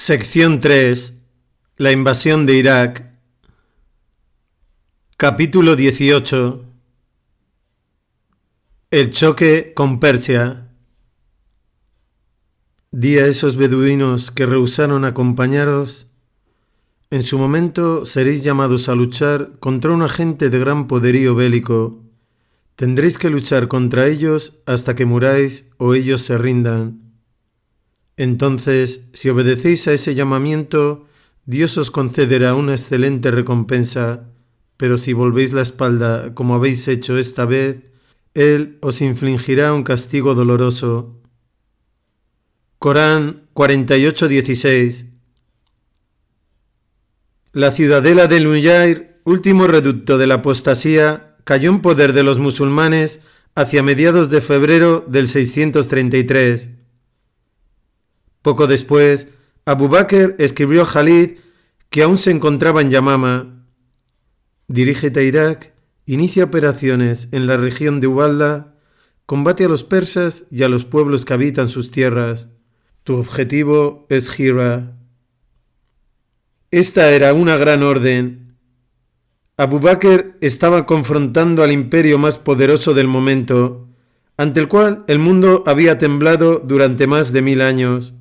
Sección 3. La invasión de Irak. Capítulo 18. El choque con Persia. Di a esos beduinos que rehusaron acompañaros: en su momento seréis llamados a luchar contra una gente de gran poderío bélico. Tendréis que luchar contra ellos hasta que muráis o ellos se rindan. Entonces, si obedecéis a ese llamamiento, Dios os concederá una excelente recompensa, pero si volvéis la espalda como habéis hecho esta vez, Él os infligirá un castigo doloroso. Corán 48:16. La ciudadela de Nujair, último reducto de la apostasía, cayó en poder de los musulmanes hacia mediados de febrero del 633. Poco después, Abu Bakr escribió a Khalid, que aún se encontraba en Yamama: dirígete a Irak, inicia operaciones en la región de Ubalda, combate a los persas y a los pueblos que habitan sus tierras. Tu objetivo es Hira. Esta era una gran orden. Abu Bakr estaba confrontando al imperio más poderoso del momento, ante el cual el mundo había temblado durante más de 1000 años.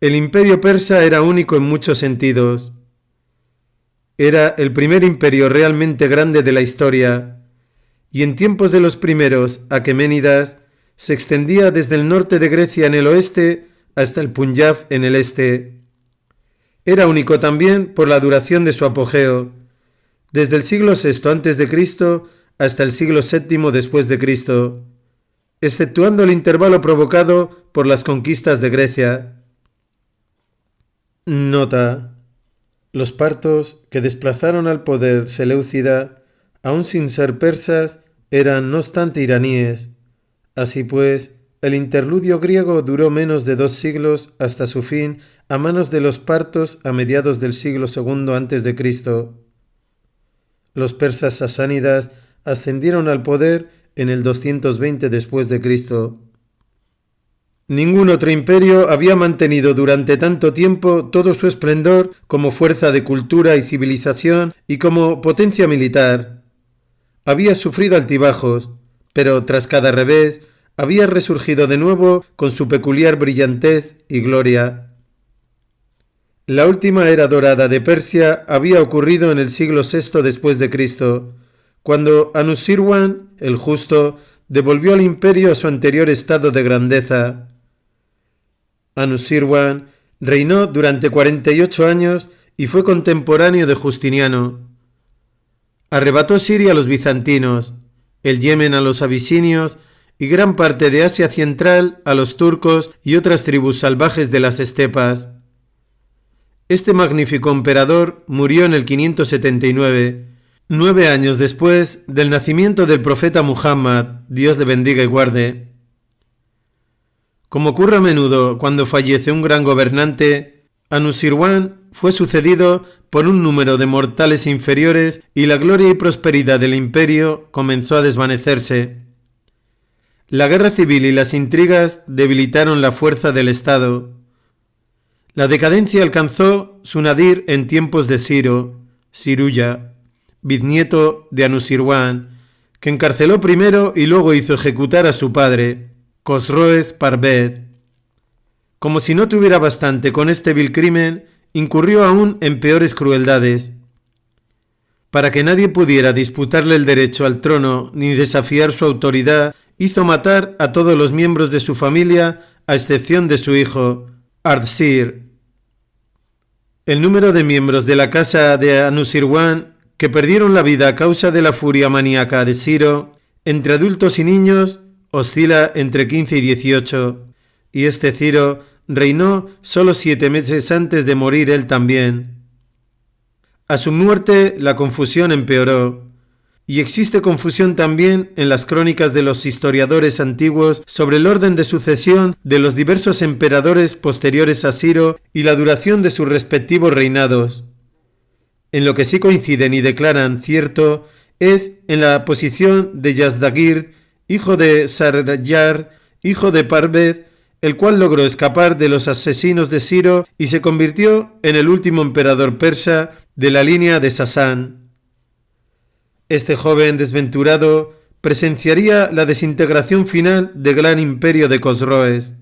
El imperio persa era único en muchos sentidos. Era el primer imperio realmente grande de la historia, y en tiempos de los primeros aqueménidas se extendía desde el norte de Grecia en el oeste hasta el Punjab en el este. Era único también por la duración de su apogeo, desde el siglo VI a.C. hasta el siglo VII después de Cristo, exceptuando el intervalo provocado por las conquistas de Grecia. Nota: los partos que desplazaron al poder seleucida, aun sin ser persas, eran no obstante iraníes. Así pues, el interludio griego duró menos de 2 siglos hasta su fin a manos de los partos a mediados del siglo II a.C. Los persas sasánidas ascendieron al poder en el 220 después de Cristo. Ningún otro imperio había mantenido durante tanto tiempo todo su esplendor como fuerza de cultura y civilización y como potencia militar. Había sufrido altibajos, pero tras cada revés había resurgido de nuevo con su peculiar brillantez y gloria. La última era dorada de Persia había ocurrido en el siglo VI después de Cristo, cuando Anushirwan, el Justo, devolvió al imperio a su anterior estado de grandeza. Anushirwan reinó durante 48 años y fue contemporáneo de Justiniano. Arrebató Siria a los bizantinos, el Yemen a los abisinios y gran parte de Asia Central a los turcos y otras tribus salvajes de las estepas. Este magnífico emperador murió en el 579, 9 años después del nacimiento del profeta Muhammad, Dios le bendiga y guarde. Como ocurre a menudo cuando fallece un gran gobernante, Anushirwan fue sucedido por un número de mortales inferiores y la gloria y prosperidad del imperio comenzó a desvanecerse. La guerra civil y las intrigas debilitaron la fuerza del Estado. La decadencia alcanzó su nadir en tiempos de Ciro, Ciruya, bisnieto de Anushirwan, que encarceló primero y luego hizo ejecutar a su padre, Cosroes Parvez. Como si no tuviera bastante con este vil crimen, incurrió aún en peores crueldades. Para que nadie pudiera disputarle el derecho al trono ni desafiar su autoridad, hizo matar a todos los miembros de su familia, a excepción de su hijo, Ardshir. El número de miembros de la casa de Anushirwan que perdieron la vida a causa de la furia maníaca de Ciro, entre adultos y niños, oscila entre 15 y 18, y este Ciro reinó solo 7 meses antes de morir él también. A su muerte la confusión empeoró, y existe confusión también en las crónicas de los historiadores antiguos sobre el orden de sucesión de los diversos emperadores posteriores a Ciro y la duración de sus respectivos reinados. En lo que sí coinciden y declaran cierto es en la posición de Yazdagir, hijo de Sarayar, hijo de Parvez, el cual logró escapar de los asesinos de Ciro y se convirtió en el último emperador persa de la línea de Sasán. Este joven desventurado presenciaría la desintegración final del gran imperio de Cosroes.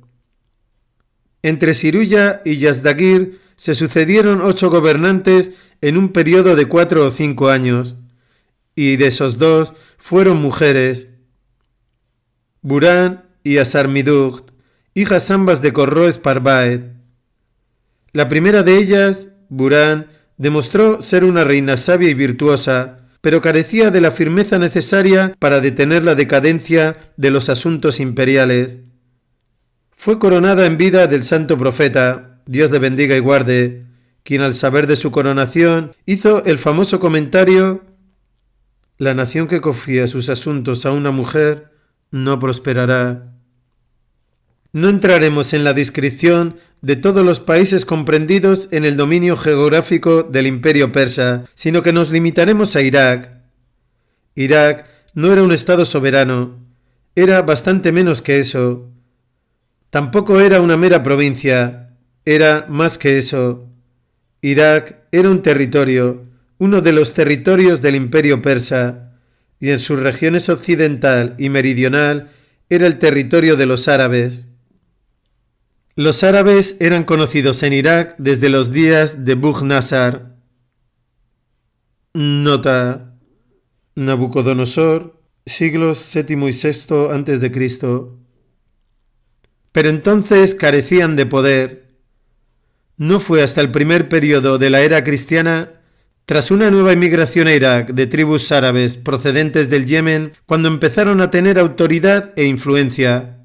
Entre Siruya y Yazdagir se sucedieron 8 gobernantes en un periodo de 4 o 5 años, y de esos 2 fueron mujeres, Burán y Asarmidugt, hijas ambas de Corroes Parbaed. La primera de ellas, Burán, demostró ser una reina sabia y virtuosa, pero carecía de la firmeza necesaria para detener la decadencia de los asuntos imperiales. Fue coronada en vida del santo profeta, Dios le bendiga y guarde, quien al saber de su coronación hizo el famoso comentario: la nación que confía sus asuntos a una mujer no prosperará. No entraremos en la descripción de todos los países comprendidos en el dominio geográfico del imperio persa, sino que nos limitaremos a Irak. Irak no era un estado soberano, era bastante menos que eso. Tampoco era una mera provincia, era más que eso. Irak era un territorio, uno de los territorios del imperio persa, y en sus regiones occidental y meridional era el territorio de los árabes. Los árabes eran conocidos en Irak desde los días de Buj-Nasar. Nota: Nabucodonosor, siglos VII y VI a.C. Pero entonces carecían de poder. No fue hasta el primer periodo de la era cristiana, tras una nueva inmigración a Irak de tribus árabes procedentes del Yemen, cuando empezaron a tener autoridad e influencia.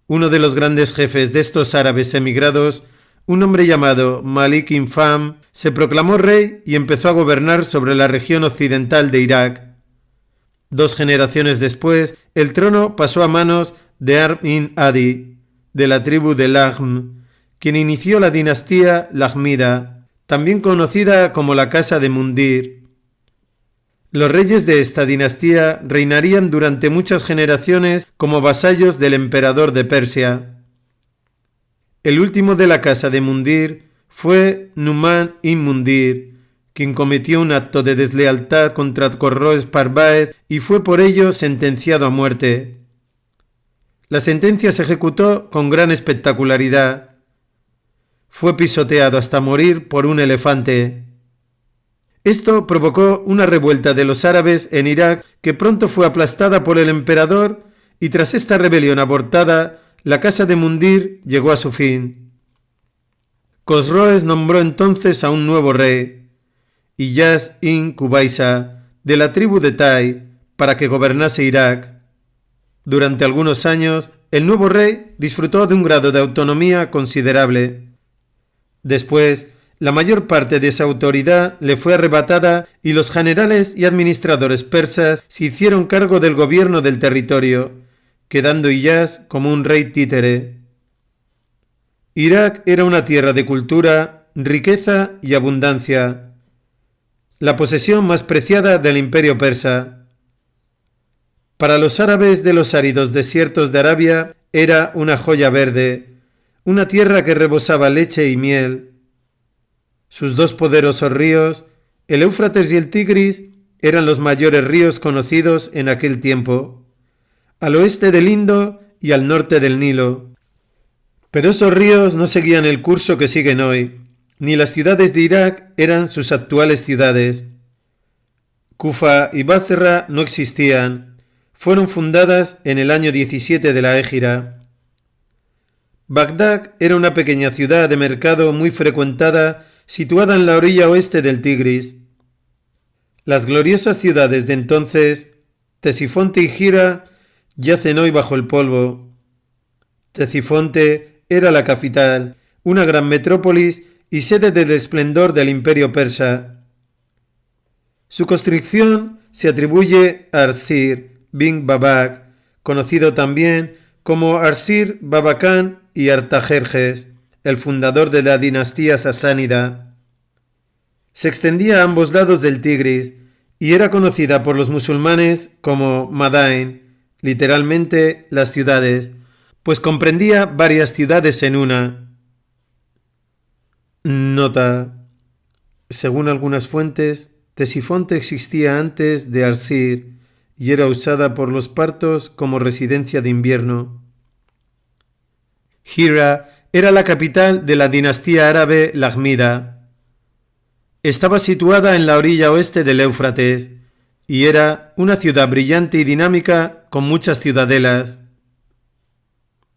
Uno de los grandes jefes de estos árabes emigrados, un hombre llamado Malik Infam, se proclamó rey y empezó a gobernar sobre la región occidental de Irak. 2 generaciones después, el trono pasó a manos de Arm-in Adi, de la tribu de Lahm, quien inició la dinastía Lahmida, también conocida como la Casa de Mundir. Los reyes de esta dinastía reinarían durante muchas generaciones como vasallos del emperador de Persia. El último de la Casa de Mundir fue Numan ibn Mundir, quien cometió un acto de deslealtad contra Corroes Parbaed y fue por ello sentenciado a muerte. La sentencia se ejecutó con gran espectacularidad. Fue pisoteado hasta morir por un elefante. Esto provocó una revuelta de los árabes en Irak que pronto fue aplastada por el emperador, y tras esta rebelión abortada, la Casa de Mundir llegó a su fin. Cosroes nombró entonces a un nuevo rey, Iyas ibn Kubaysa, de la tribu de Tai, para que gobernase Irak. Durante algunos años, el nuevo rey disfrutó de un grado de autonomía considerable. Después, la mayor parte de esa autoridad le fue arrebatada y los generales y administradores persas se hicieron cargo del gobierno del territorio, quedando Iyas como un rey títere. Irak era una tierra de cultura, riqueza y abundancia, la posesión más preciada del imperio persa. Para los árabes de los áridos desiertos de Arabia era una joya verde, una tierra que rebosaba leche y miel. Sus 2 poderosos ríos, el Éufrates y el Tigris, eran los mayores ríos conocidos en aquel tiempo, al oeste del Indo y al norte del Nilo. Pero esos ríos no seguían el curso que siguen hoy, ni las ciudades de Irak eran sus actuales ciudades. Kufa y Basra no existían, fueron fundadas en el año 17 de la Égira. Bagdad era una pequeña ciudad de mercado muy frecuentada, situada en la orilla oeste del Tigris. Las gloriosas ciudades de entonces, Ctesifonte y Gira, yacen hoy bajo el polvo. Ctesifonte era la capital, una gran metrópolis y sede del esplendor del imperio persa. Su construcción se atribuye a Arsir bin Babak, conocido también como Arsir Babakan y Artajerjes, el fundador de la dinastía sasánida. Se extendía a ambos lados del Tigris y era conocida por los musulmanes como Madain, literalmente las ciudades, pues comprendía varias ciudades en una. Nota. Según algunas fuentes, Ctesifonte existía antes de Arsir y era usada por los partos como residencia de invierno. Hira era la capital de la dinastía árabe Lagmida. Estaba situada en la orilla oeste del Éufrates y era una ciudad brillante y dinámica con muchas ciudadelas.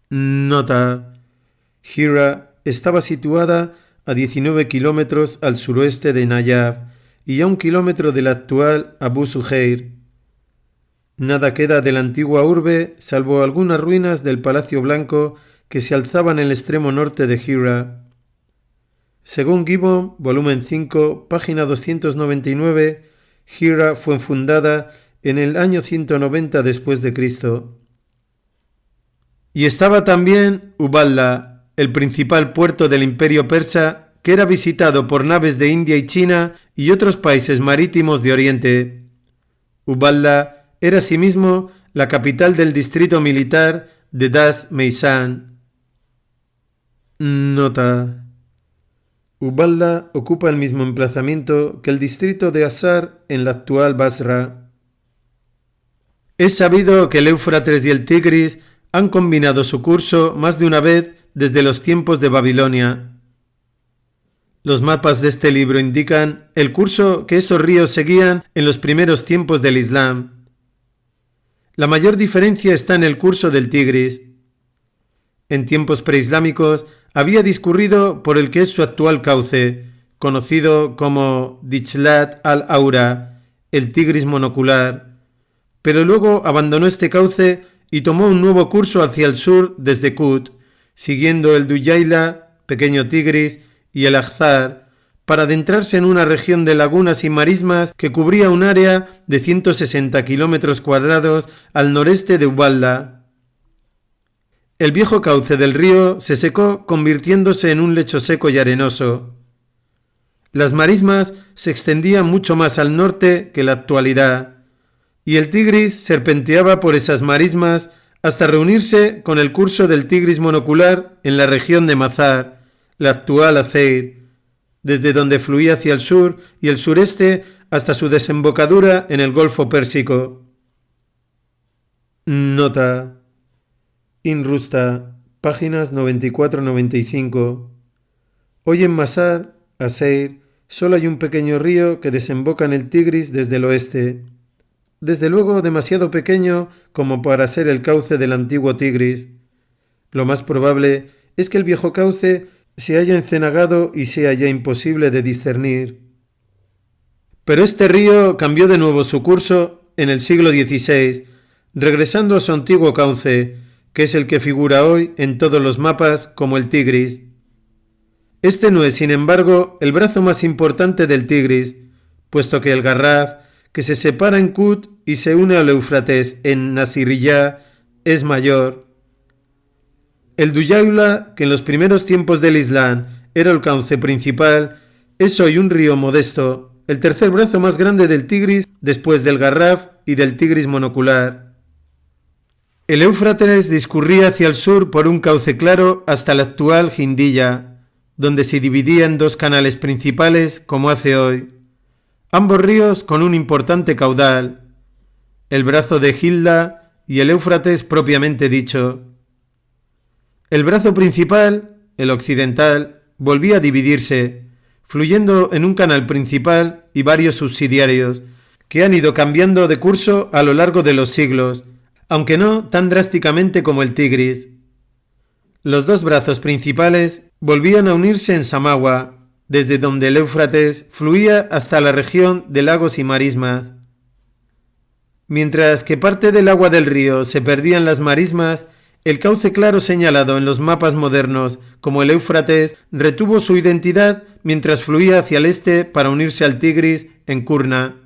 Nota. Hira estaba situada a 19 kilómetros al suroeste de Nayab y a 1 kilómetro del actual Abu Suheir. Nada queda de la antigua urbe salvo algunas ruinas del Palacio Blanco que se alzaban en el extremo norte de Hira. Según Gibbon, volumen 5, página 299, Hira fue fundada en el año 190 después de Cristo. Y estaba también Ubalda, el principal puerto del imperio persa, que era visitado por naves de India y China y otros países marítimos de Oriente. Ubalda era asimismo la capital del distrito militar de Dast Meisan. Nota. Ubalda ocupa el mismo emplazamiento que el distrito de Asar en la actual Basra. Es sabido que el Éufrates y el Tigris han combinado su curso más de una vez desde los tiempos de Babilonia. Los mapas de este libro indican el curso que esos ríos seguían en los primeros tiempos del Islam. La mayor diferencia está en el curso del Tigris. En tiempos preislámicos había discurrido por el que es su actual cauce, conocido como Dijlat al-Aura, el Tigris monocular, pero luego abandonó este cauce y tomó un nuevo curso hacia el sur desde Kut, siguiendo el Duyayla, pequeño Tigris, y el Ahzar, para adentrarse en una región de lagunas y marismas que cubría un área de 160 kilómetros cuadrados al noreste de Ubalda. El viejo cauce del río se secó convirtiéndose en un lecho seco y arenoso. Las marismas se extendían mucho más al norte que la actualidad, y el Tigris serpenteaba por esas marismas hasta reunirse con el curso del Tigris monocular en la región de Mazar, la actual Azeir, desde donde fluía hacia el sur y el sureste hasta su desembocadura en el Golfo Pérsico. Nota. Inrusta, páginas 94-95. Hoy en Mazar, Azeir, solo hay un pequeño río que desemboca en el Tigris desde el oeste. Desde luego demasiado pequeño como para ser el cauce del antiguo Tigris. Lo más probable es que el viejo cauce se haya encenagado y sea ya imposible de discernir. Pero este río cambió de nuevo su curso en el siglo XVI, regresando a su antiguo cauce, que es el que figura hoy en todos los mapas como el Tigris. Este no es, sin embargo, el brazo más importante del Tigris, puesto que el Garraf, que se separa en Kut y se une al Éufrates en Nasiriyah, es mayor. El Duyayla, que en los primeros tiempos del Islam era el cauce principal, es hoy un río modesto, el tercer brazo más grande del Tigris después del Garraf y del Tigris monocular. El Éufrates discurría hacia el sur por un cauce claro hasta la actual Jindilla, donde se dividía en dos canales principales como hace hoy. Ambos ríos con un importante caudal, el brazo de Hilda y el Éufrates propiamente dicho. El brazo principal, el occidental, volvía a dividirse, fluyendo en un canal principal y varios subsidiarios, que han ido cambiando de curso a lo largo de los siglos, aunque no tan drásticamente como el Tigris. Los dos brazos principales volvían a unirse en Samawa, desde donde el Éufrates fluía hasta la región de lagos y marismas. Mientras que parte del agua del río se perdía en las marismas, el cauce claro señalado en los mapas modernos como el Éufrates retuvo su identidad mientras fluía hacia el este para unirse al Tigris en Kurna.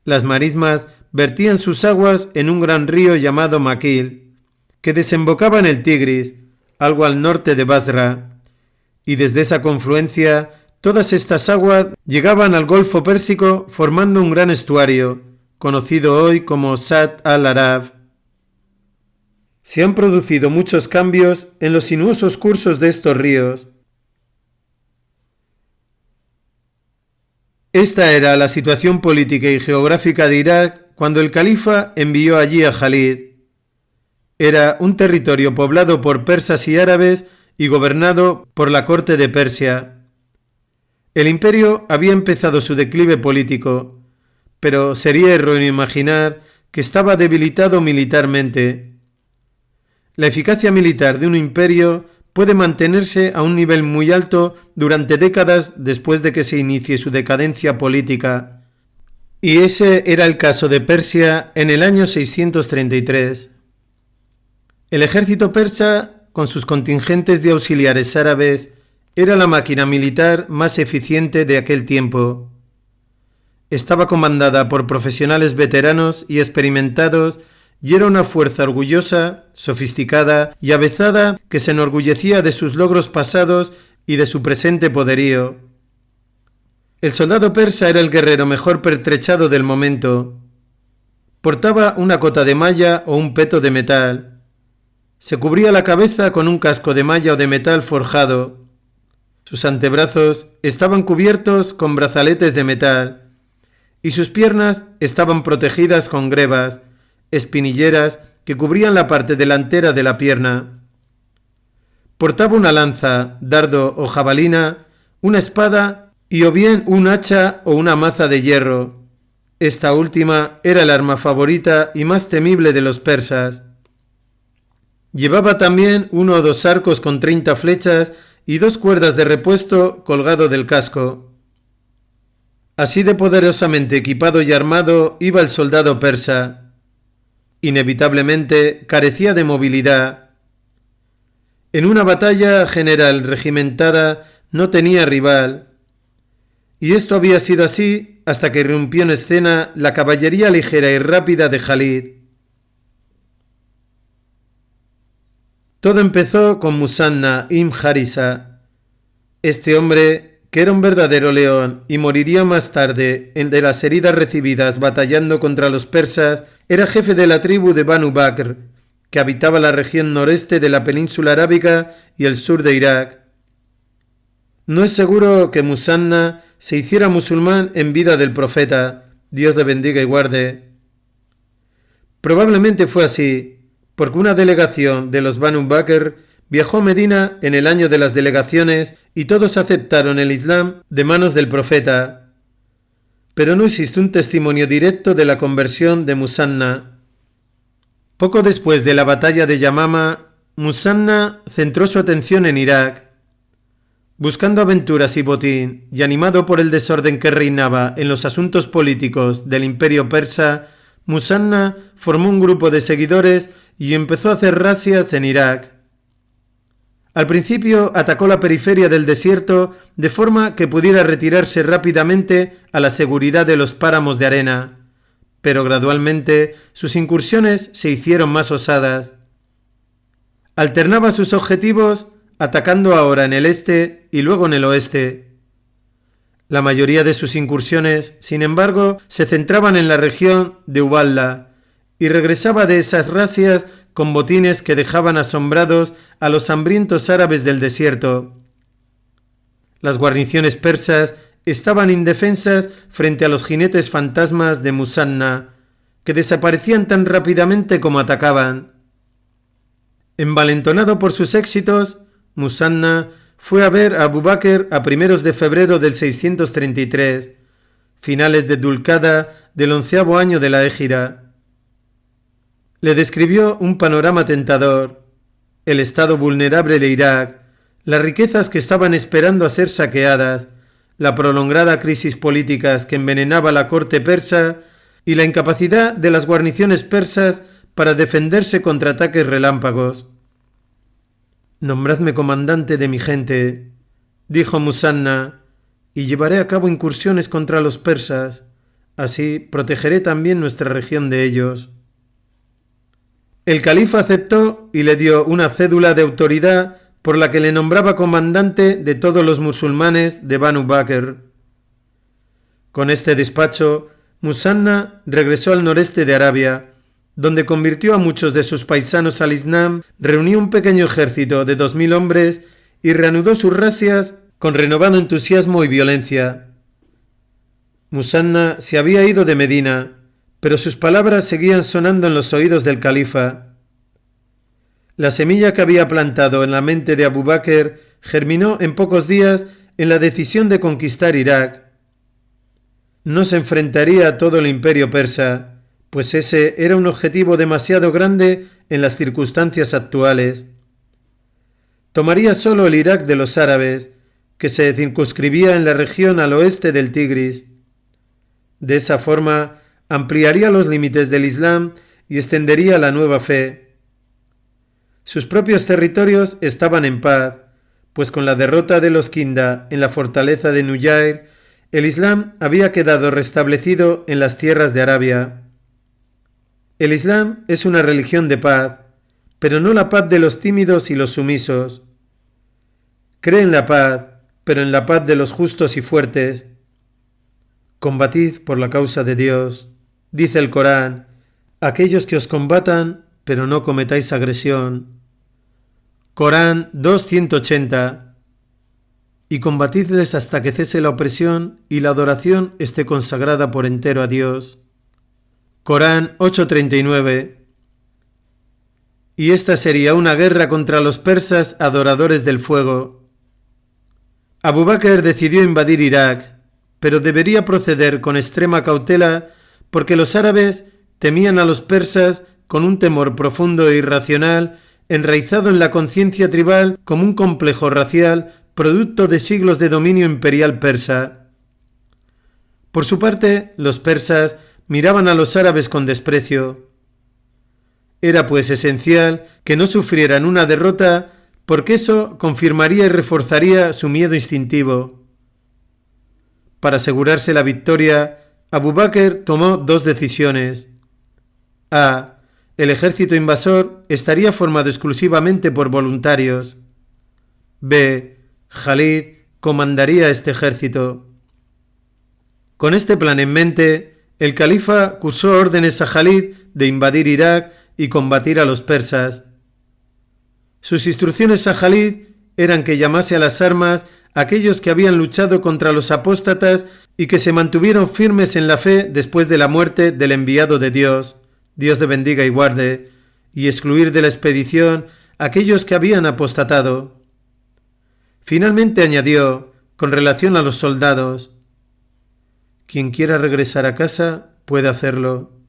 Las marismas vertían sus aguas en un gran río llamado Makil, que desembocaba en el Tigris, algo al norte de Basra, y desde esa confluencia todas estas aguas llegaban al Golfo Pérsico formando un gran estuario, conocido hoy como Sat al-Arab. se han producido muchos cambios en los sinuosos cursos de estos ríos. Esta era la situación política y geográfica de Irak cuando el califa envió allí a Jalid. Era un territorio poblado por persas y árabes y gobernado por la corte de Persia. El imperio había empezado su declive político, pero sería erróneo imaginar que estaba debilitado militarmente. La eficacia militar de un imperio puede mantenerse a un nivel muy alto durante décadas después de que se inicie su decadencia política. Y ese era el caso de Persia en el año 633. El ejército persa, con sus contingentes de auxiliares árabes, era la máquina militar más eficiente de aquel tiempo. Estaba comandada por profesionales veteranos y experimentados y era una fuerza orgullosa, sofisticada y avezada que se enorgullecía de sus logros pasados y de su presente poderío. El soldado persa era el guerrero mejor pertrechado del momento. Portaba una cota de malla o un peto de metal. Se cubría la cabeza con un casco de malla o de metal forjado. Sus antebrazos estaban cubiertos con brazaletes de metal y sus piernas estaban protegidas con grebas, espinilleras que cubrían la parte delantera de la pierna. Portaba una lanza, dardo o jabalina, una espada y o bien un hacha o una maza de hierro. Esta última era el arma favorita y más temible de los persas. Llevaba también 1 o 2 arcos con 30 flechas y 2 cuerdas de repuesto colgado del casco. Así de poderosamente equipado y armado iba el soldado persa. Inevitablemente carecía de movilidad. En una batalla general regimentada no tenía rival. Y esto había sido así hasta que irrumpió en escena la caballería ligera y rápida de Jalid. Todo empezó con Musanna ibn Harisa. Este hombre, que era un verdadero león y moriría más tarde de las heridas recibidas batallando contra los persas, era jefe de la tribu de Banu Bakr, que habitaba la región noreste de la península arábiga y el sur de Irak. No es seguro que Musanna se hiciera musulmán en vida del profeta, Dios le bendiga y guarde. Probablemente fue así, porque una delegación de los Banu Bakr viajó a Medina en el año de las delegaciones y todos aceptaron el Islam de manos del profeta. Pero no existe un testimonio directo de la conversión de Musanna. Poco después de la batalla de Yamama, Musanna centró su atención en Irak. Buscando aventuras y botín, y animado por el desorden que reinaba en los asuntos políticos del imperio persa, Musanna formó un grupo de seguidores y empezó a hacer razias en Irak. Al principio atacó la periferia del desierto de forma que pudiera retirarse rápidamente a la seguridad de los páramos de arena, pero gradualmente sus incursiones se hicieron más osadas. Alternaba sus objetivos atacando ahora en el este y luego en el oeste. La mayoría de sus incursiones, sin embargo, se centraban en la región de Uballa y regresaba de esas razias con botines que dejaban asombrados a los hambrientos árabes del desierto. Las guarniciones persas estaban indefensas frente a los jinetes fantasmas de Musanna, que desaparecían tan rápidamente como atacaban. Envalentonado por sus éxitos, Musanna fue a ver a Abu Bakr a primeros de febrero del 633, finales de Dulqada del 11º año de la Égira. Le describió un panorama tentador, el estado vulnerable de Irak, las riquezas que estaban esperando a ser saqueadas, la prolongada crisis política que envenenaba la corte persa y la incapacidad de las guarniciones persas para defenderse contra ataques relámpagos. «Nombradme comandante de mi gente», dijo Musanna, «y llevaré a cabo incursiones contra los persas. Así protegeré también nuestra región de ellos». El califa aceptó y le dio una cédula de autoridad por la que le nombraba comandante de todos los musulmanes de Banu Bakr. Con este despacho, Musanna regresó al noreste de Arabia, donde convirtió a muchos de sus paisanos al Islam, reunió un pequeño ejército de 2000 hombres y reanudó sus razzias con renovado entusiasmo y violencia. Musanna se había ido de Medina, pero sus palabras seguían sonando en los oídos del califa. La semilla que había plantado en la mente de Abu Bakr germinó en pocos días en la decisión de conquistar Irak. No se enfrentaría a todo el imperio persa, pues ese era un objetivo demasiado grande en las circunstancias actuales. Tomaría solo el Irak de los árabes, que se circunscribía en la región al oeste del Tigris. De esa forma, ampliaría los límites del Islam y extendería la nueva fe. Sus propios territorios estaban en paz, pues con la derrota de los Kinda en la fortaleza de Nujair, el Islam había quedado restablecido en las tierras de Arabia. El Islam es una religión de paz, pero no la paz de los tímidos y los sumisos. Cree en la paz, pero en la paz de los justos y fuertes. Combatid por la causa de Dios. Dice el Corán: aquellos que os combatan, pero no cometáis agresión. Corán 2:180. Y combatidles hasta que cese la opresión y la adoración esté consagrada por entero a Dios. Corán 8:39. Y esta sería una guerra contra los persas adoradores del fuego. Abu Bakr decidió invadir Irak, pero debería proceder con extrema cautela porque los árabes temían a los persas con un temor profundo e irracional enraizado en la conciencia tribal como un complejo racial producto de siglos de dominio imperial persa. Por su parte, los persas miraban a los árabes con desprecio. Era pues esencial que no sufrieran una derrota porque eso confirmaría y reforzaría su miedo instintivo. Para asegurarse la victoria, Abu Bakr tomó dos decisiones. A. El ejército invasor estaría formado exclusivamente por voluntarios. B. Khalid comandaría este ejército. Con este plan en mente, el califa cursó órdenes a Khalid de invadir Irak y combatir a los persas. Sus instrucciones a Khalid eran que llamase a las armas a aquellos que habían luchado contra los apóstatas y que se mantuvieron firmes en la fe después de la muerte del enviado de Dios, Dios te bendiga y guarde, y excluir de la expedición a aquellos que habían apostatado. Finalmente añadió, con relación a los soldados: quien quiera regresar a casa puede hacerlo.